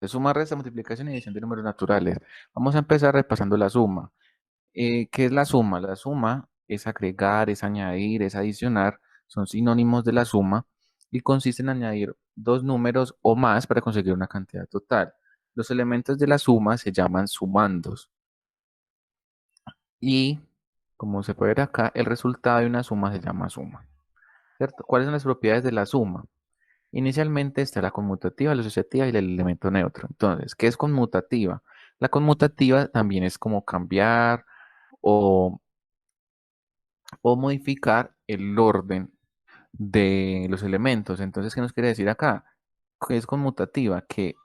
Suma, resta, multiplicación y división de números naturales. Vamos a empezar repasando la suma. ¿Qué es la suma? La suma es agregar, es añadir, es adicionar, son sinónimos de la suma y consiste en añadir dos números o más para conseguir una cantidad total. Los elementos de la suma se llaman sumandos y, como se puede ver acá, el resultado de una suma se llama suma, ¿cierto? ¿Cuáles son las propiedades de la suma? Inicialmente está la conmutativa, la asociativa y el elemento neutro. Entonces, ¿qué es conmutativa? La conmutativa también es como cambiar o, o modificar el orden de los elementos. Entonces, ¿qué nos quiere decir acá? Que es conmutativa, que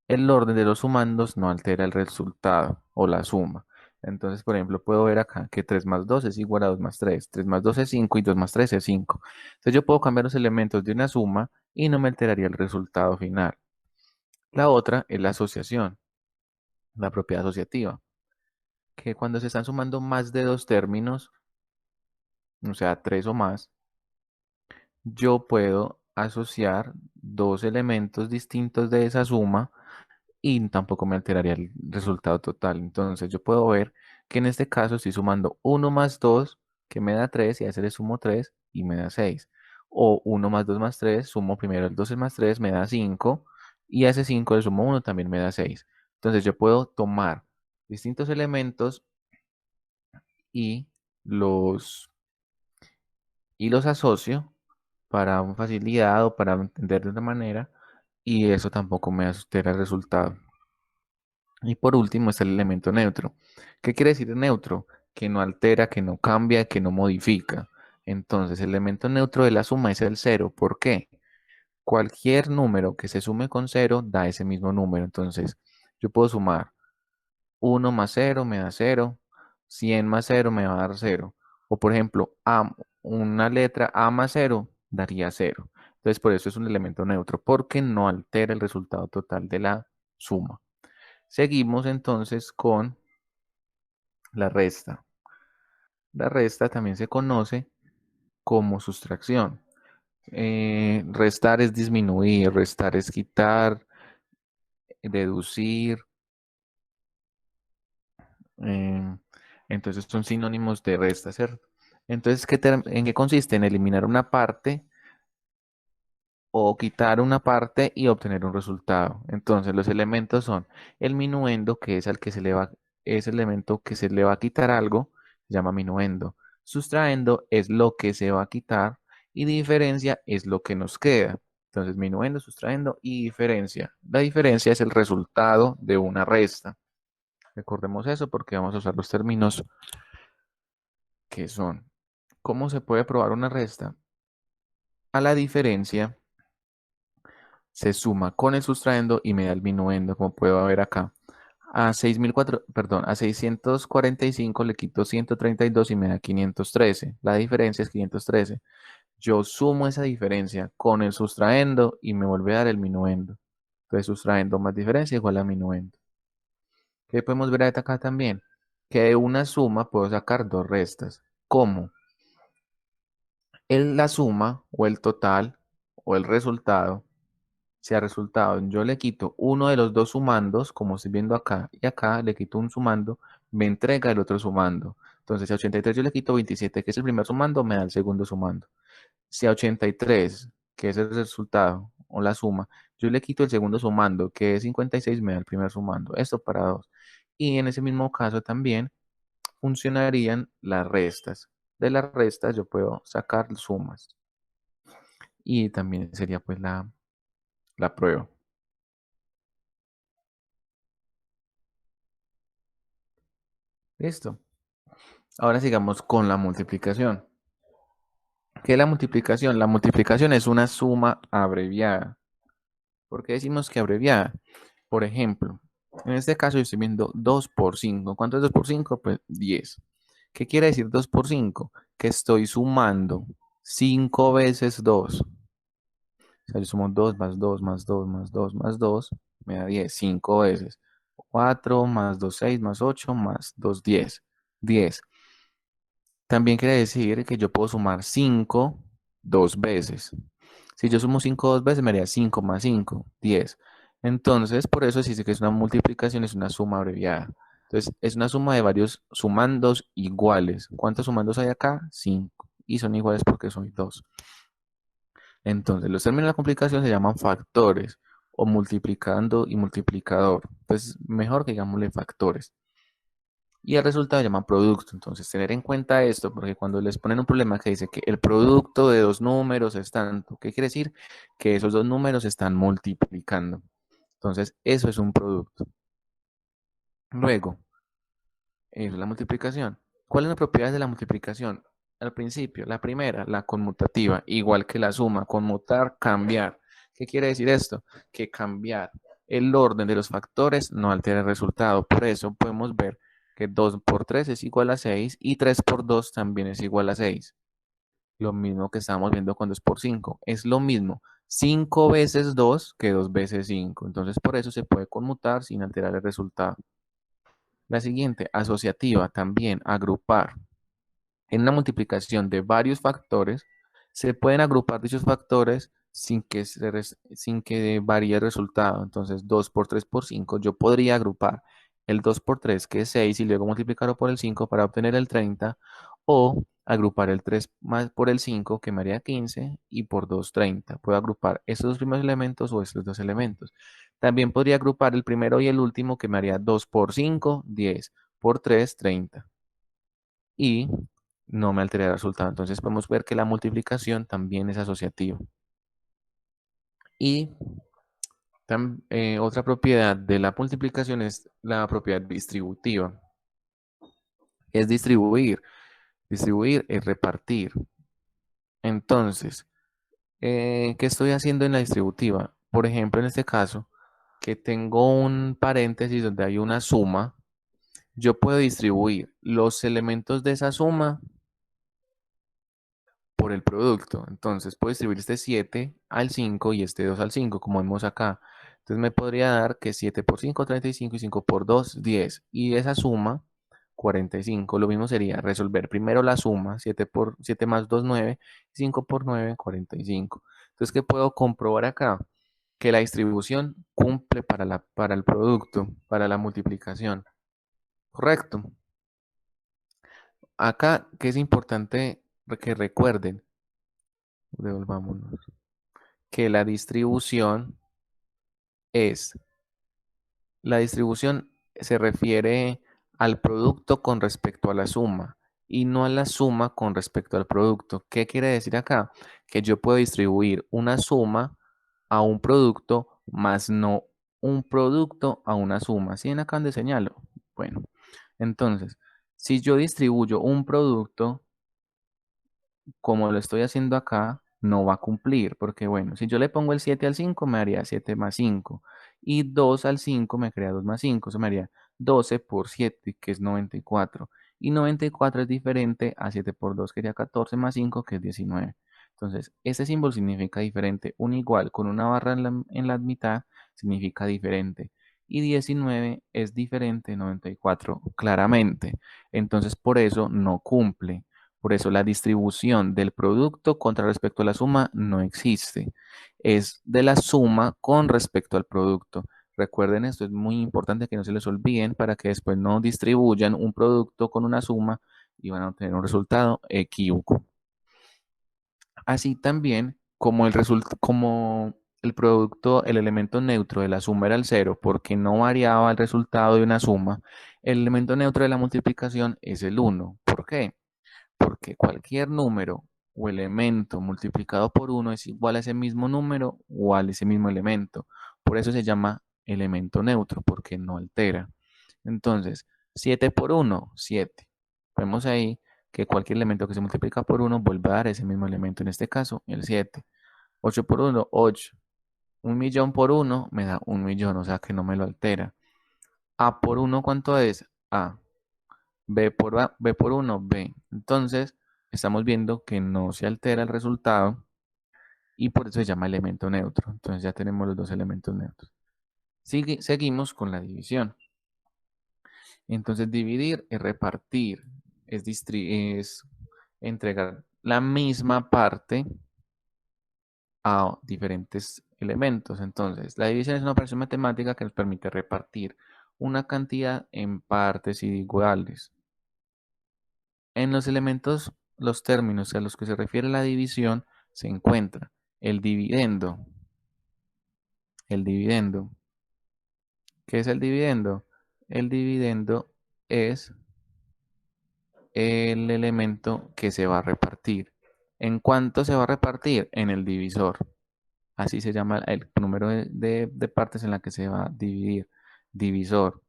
el orden de los sumandos no altera el resultado o la suma. Entonces, por ejemplo, puedo ver acá que 3 más 2 es igual a 2 más 3, 3 más 2 es 5 y 2 más 3 es 5. Entonces yo puedo cambiar los elementos de una suma y no me alteraría el resultado final. La otra es la asociación, la propiedad asociativa, que cuando se están sumando más de dos términos, o sea, tres o más, yo puedo asociar dos elementos distintos de esa suma y tampoco me alteraría el resultado total. Entonces yo puedo ver que en este caso estoy sumando uno más 2 que me da 3 y a ese le sumo 3 y me da 6. O uno más 2 más 3 sumo primero el 2 más 3 me da 5 y a ese 5 le sumo uno también me da 6. Entonces yo puedo tomar distintos elementos y los, y los asocio para una facilidad o para entender de una manera y eso tampoco me altera el resultado. Y por último está el elemento neutro. ¿Qué quiere decir neutro? Que no altera, que no cambia, que no modifica. Entonces, el elemento neutro de la suma es el cero. ¿Por qué? Cualquier número que se sume con cero da ese mismo número. Entonces, yo puedo sumar uno más cero me da cero, 100 más cero me va a dar cero. O por ejemplo, una letra A más cero daría cero. Entonces, por eso es un elemento neutro, porque no altera el resultado total de la suma. Seguimos entonces con la resta. La resta también se conoce como sustracción. Restar es disminuir, restar es quitar, deducir. eh, entonces son sinónimos de resta, ¿cierto? Entonces, ¿en qué consiste? En eliminar una parte o quitar una parte y obtener un resultado. Entonces, los elementos son el minuendo, que es al que se le va, es el elemento que se le va a quitar algo, se llama minuendo. Sustraendo es lo que se va a quitar y diferencia es lo que nos queda. Entonces, minuendo, sustraendo y diferencia. La diferencia es el resultado de una resta. Recordemos eso porque vamos a usar los términos que son. ¿Cómo se puede probar una resta? A la diferencia se suma con el sustraendo y me da el minuendo, como puedo ver acá. A 6.004, perdón, a 645 le quito 132 y me da 513. La diferencia es 513. Yo sumo esa diferencia con el sustraendo y me vuelve a dar el minuendo. Entonces, sustraendo más diferencia igual a minuendo. ¿Qué podemos ver acá también? Que de una suma puedo sacar dos restas. ¿Cómo? La suma o el total o el resultado sea resultado, yo le quito uno de los dos sumandos, como estoy viendo acá, y acá le quito un sumando, me entrega el otro sumando. Entonces, si a 83 yo le quito 27, que es el primer sumando, me da el segundo sumando. Si a 83, que es el resultado o la suma, yo le quito el segundo sumando, que es 56, me da el primer sumando. Esto para dos. Y en ese mismo caso también funcionarían las restas. De las restas yo puedo sacar sumas. Y también sería pues la prueba. Listo. Ahora sigamos con la multiplicación. ¿Qué es la multiplicación? La multiplicación es una suma abreviada. ¿Por qué decimos que abreviada? Por ejemplo, en este caso yo estoy viendo 2 por 5. ¿Cuánto es 2 por 5? Pues 10. ¿Qué quiere decir 2 por 5? Que estoy sumando 5 veces 2. O sea, yo sumo 2 más 2 más 2 más 2 más 2, me da 10, 5 veces. 4 más 2, 6 más 8 más 2, 10. 10. También quiere decir que yo puedo sumar 5 dos veces. Si yo sumo 5 dos veces, me haría 5 más 5, 10. Entonces, por eso se dice que es una multiplicación, es una suma abreviada. Entonces, es una suma de varios sumandos iguales. ¿Cuántos sumandos hay acá? 5. Y son iguales porque son 2. Entonces, los términos de la complicación se llaman factores o multiplicando y multiplicador. Pues mejor que digámosle factores. Y el resultado se llama producto. Entonces, tener en cuenta esto, porque cuando les ponen un problema que dice que el producto de dos números es tanto, ¿qué quiere decir? Que esos dos números se están multiplicando. Entonces, eso es un producto. Luego, eso es la multiplicación. ¿Cuáles son las propiedades de la multiplicación? Al principio, la primera, la conmutativa, igual que la suma, conmutar, cambiar. ¿Qué quiere decir esto? Que cambiar el orden de los factores no altera el resultado. Por eso podemos ver que 2 por 3 es igual a 6 y 3 por 2 también es igual a 6. Lo mismo que estábamos viendo con 2 por 5. Es lo mismo. 5 veces 2 que 2 veces 5. Entonces por eso se puede conmutar sin alterar el resultado. La siguiente, asociativa, también agrupar. En una multiplicación de varios factores, se pueden agrupar dichos factores sin que varíe el resultado. Entonces, 2 por 3 por 5, yo podría agrupar el 2 por 3, que es 6, y luego multiplicarlo por el 5 para obtener el 30, o agrupar el 3 más por el 5, que me haría 15, y por 2, 30. Puedo agrupar estos dos primeros elementos o estos dos elementos. También podría agrupar el primero y el último, que me haría 2 por 5, 10, por 3, 30. Y no me altera el resultado. Entonces podemos ver que la multiplicación también es asociativa. Y otra propiedad de la multiplicación es la propiedad distributiva. Es distribuir. Distribuir es repartir. Entonces, ¿qué estoy haciendo en la distributiva? Por ejemplo, en este caso, que tengo un paréntesis donde hay una suma, yo puedo distribuir los elementos de esa suma por el producto. Entonces puedo distribuir este 7 al 5 y este 2 al 5, como vemos acá. Entonces me podría dar que 7 por 5, 35 y 5 por 2, 10. Y esa suma, 45. Lo mismo sería resolver primero la suma, 7 más 2, 9, 5 por 9, 45. Entonces, ¿qué puedo comprobar acá? Que la distribución cumple para el producto, para la multiplicación. Correcto. Acá, que es importante que recuerden, devolvámonos, que es, la distribución se refiere al producto con respecto a la suma y no a la suma con respecto al producto. ¿Qué quiere decir acá? Que yo puedo distribuir una suma a un producto, más no un producto a una suma. ¿Sí ven acá donde señalo? Bueno, entonces, si yo distribuyo un producto como lo estoy haciendo acá, no va a cumplir, porque bueno, si yo le pongo el 7 al 5 me haría 7 más 5, y 2 al 5 me crea 2 más 5, eso me haría 12 por 7, que es 94, y 94 es diferente a 7 por 2, que sería 14 más 5, que es 19. Entonces, este símbolo significa diferente, un igual con una barra en la mitad significa diferente, y 19 es diferente de 94, claramente. Entonces, por eso no cumple. Por eso la distribución del producto contra respecto a la suma no existe. Es de la suma con respecto al producto. Recuerden esto, es muy importante que no se les olviden para que después no distribuyan un producto con una suma y van a obtener un resultado equívoco. Así también, como el producto, el elemento neutro de la suma era el cero, porque no variaba el resultado de una suma, el elemento neutro de la multiplicación es el uno. ¿Por qué? Porque cualquier número o elemento multiplicado por uno es igual a ese mismo número o a ese mismo elemento. Por eso se llama elemento neutro, porque no altera. Entonces, 7 por 1, 7. Vemos ahí que cualquier elemento que se multiplica por uno vuelve a dar ese mismo elemento, en este caso, el 7. 8 por 1, 8. Un millón por uno me da un millón, o sea que no me lo altera. A por uno, ¿cuánto es? A. B por uno, B. Entonces, estamos viendo que no se altera el resultado y por eso se llama elemento neutro. Entonces ya tenemos los dos elementos neutros. Seguimos con la división. Entonces, dividir es repartir, es entregar la misma parte a diferentes elementos. Entonces, la división es una operación matemática que nos permite repartir una cantidad en partes iguales. En los elementos, los términos a los que se refiere la división, se encuentra el dividendo. El dividendo. ¿Qué es el dividendo? El dividendo es el elemento que se va a repartir. ¿En cuánto se va a repartir? En el divisor. Así se llama el número de partes en la que se va a dividir. Divisor.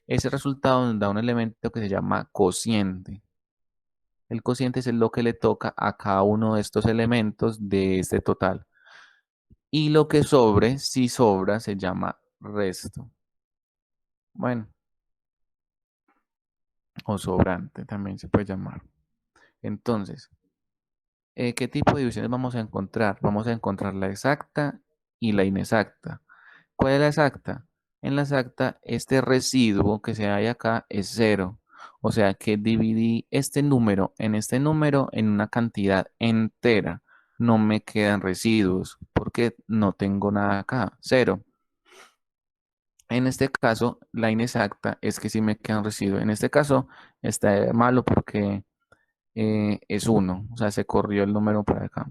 Ese resultado nos da un elemento que se llama cociente. El cociente es lo que le toca a cada uno de estos elementos de este total. Y lo que sobre, si sobra, se llama resto. Bueno, o sobrante también se puede llamar. Entonces, ¿qué tipo de divisiones vamos a encontrar? Vamos a encontrar la exacta y la inexacta. ¿Cuál es la exacta? En la exacta, este residuo que se halla acá es cero. O sea que dividí este número en una cantidad entera. No me quedan residuos porque no tengo nada acá, cero. En este caso, la inexacta es que sí me quedan residuos. En este caso, está malo porque es uno, o sea, se corrió el número para acá.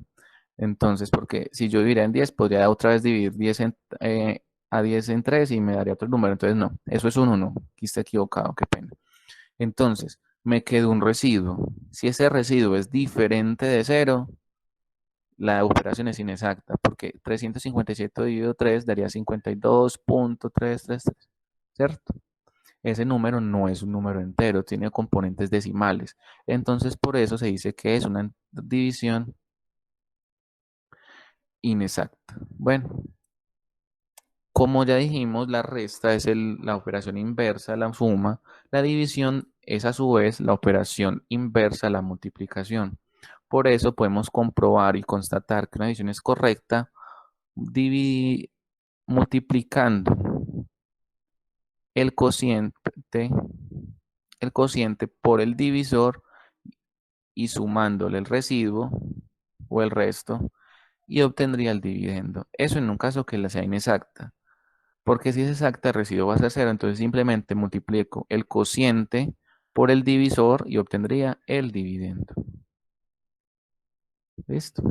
Entonces, porque si yo dividiera en 10 podría otra vez dividir 10 a 10 en 3 y me daría otro número. Entonces, no, eso es un 1. Aquí está equivocado, qué pena. Entonces, me quedó un residuo. Si ese residuo es diferente de cero, la operación es inexacta, porque 357 dividido 3 daría 52.333, ¿cierto? Ese número no es un número entero, tiene componentes decimales. Entonces, por eso se dice que es una división inexacta. Bueno, como ya dijimos, la resta es la operación inversa a la suma. La división es a su vez la operación inversa a la multiplicación. Por eso podemos comprobar y constatar que una división es correcta multiplicando el cociente, el cociente por el divisor y sumándole el residuo o el resto y obtendría el dividendo. Eso en un caso que la sea inexacta. Porque si es exacta, el residuo va a ser cero, entonces simplemente multiplico el cociente por el divisor y obtendría el dividendo. ¿Listo?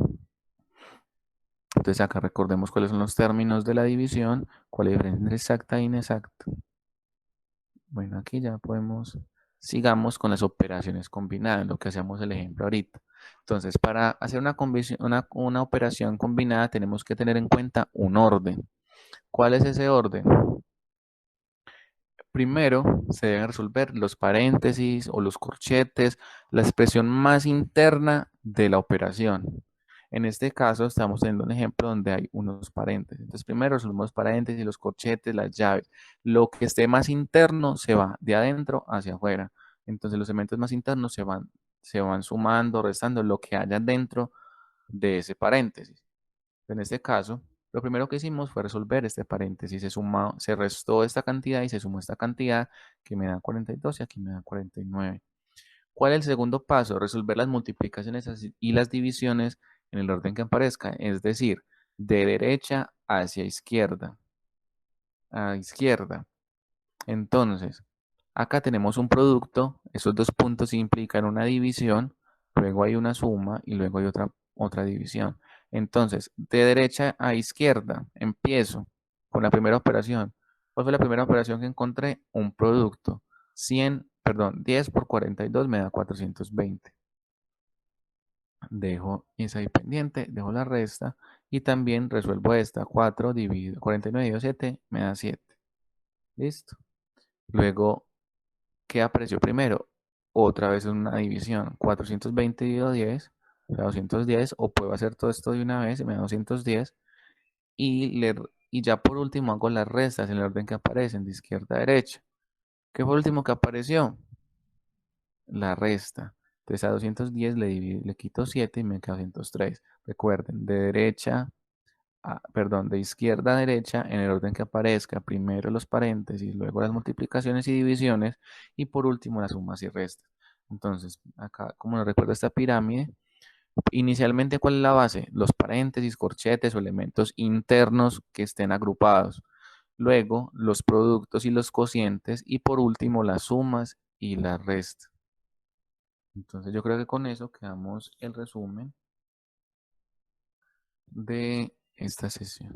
Entonces acá recordemos cuáles son los términos de la división, cuál es la diferencia entre exacta e inexacta. Bueno, aquí ya podemos, sigamos con las operaciones combinadas, lo que hacemos el ejemplo ahorita. Entonces, para hacer una operación combinada tenemos que tener en cuenta un orden. ¿Cuál es ese orden? Primero se deben resolver los paréntesis o los corchetes, la expresión más interna de la operación. En este caso estamos teniendo un ejemplo donde hay unos paréntesis. Entonces primero resolvemos los paréntesis, los corchetes, las llaves. Lo que esté más interno se va de adentro hacia afuera. Entonces los elementos más internos se van sumando, restando lo que haya dentro de ese paréntesis. En este caso, lo primero que hicimos fue resolver este paréntesis. Se restó esta cantidad y se sumó esta cantidad que me da 42 y aquí me da 49. ¿Cuál es el segundo paso? Resolver las multiplicaciones y las divisiones en el orden que aparezca, es decir, de derecha hacia izquierda. A izquierda. Entonces, acá tenemos un producto, esos dos puntos implican una división, luego hay una suma y luego hay otra división. Entonces, de derecha a izquierda, empiezo con la primera operación. ¿Cuál fue la primera operación que encontré? Un producto. 10 por 42 me da 420. Dejo esa ahí pendiente, dejo la resta y también resuelvo esta. 49 dividido 7 me da 7. Listo. Luego, ¿qué apareció primero? Otra vez una división. 420 dividido 10, o sea, 210. O puedo hacer todo esto de una vez y me da 210. Y, y ya por último hago las restas en el orden que aparecen, de izquierda a derecha. ¿Qué fue el último que apareció? La resta. Entonces a 210 le quito 7 y me queda 203. Recuerden, de izquierda a derecha en el orden que aparezca, primero los paréntesis, luego las multiplicaciones y divisiones y por último las sumas y restas. Entonces, acá, como nos recuerda esta pirámide, Inicialmente, ¿cuál es la base? Los paréntesis, corchetes o elementos internos que estén agrupados. Luego, los productos y los cocientes. Y por último, las sumas y la resta. Entonces, yo creo que con eso quedamos el resumen de esta sesión.